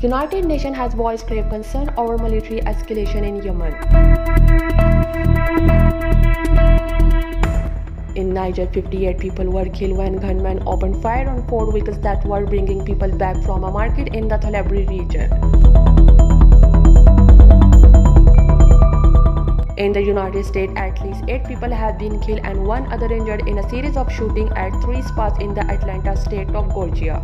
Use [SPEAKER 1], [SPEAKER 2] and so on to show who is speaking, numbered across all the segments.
[SPEAKER 1] United Nations has voiced grave concern over military escalation in Yemen. In Niger, 58 people were killed when gunmen opened fire on 4 vehicles that were bringing people back from a market in the Tillabéri region. In the United States, at least 8 people have been killed and 1 other injured in a series of shootings at 3 spots in the Atlanta state of Georgia.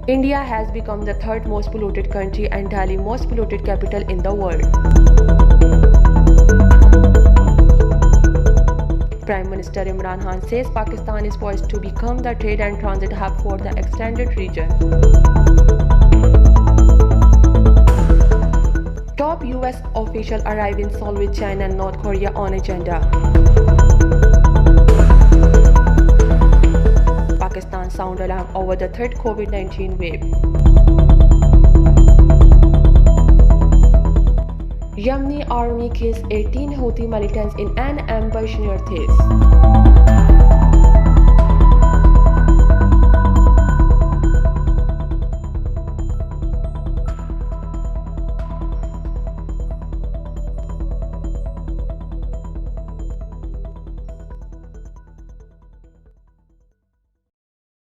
[SPEAKER 1] India has become the 3rd most polluted country and Delhi most polluted capital in the world. Prime Minister Imran Khan says Pakistan is poised to become the trade and transit hub for the extended region. Top US official arrive in Seoul with China and North Korea on agenda. Pakistan sound alarm over the 3rd COVID-19 wave. Yemeni army kills 18 Houthi militants in an ambush near Taiz.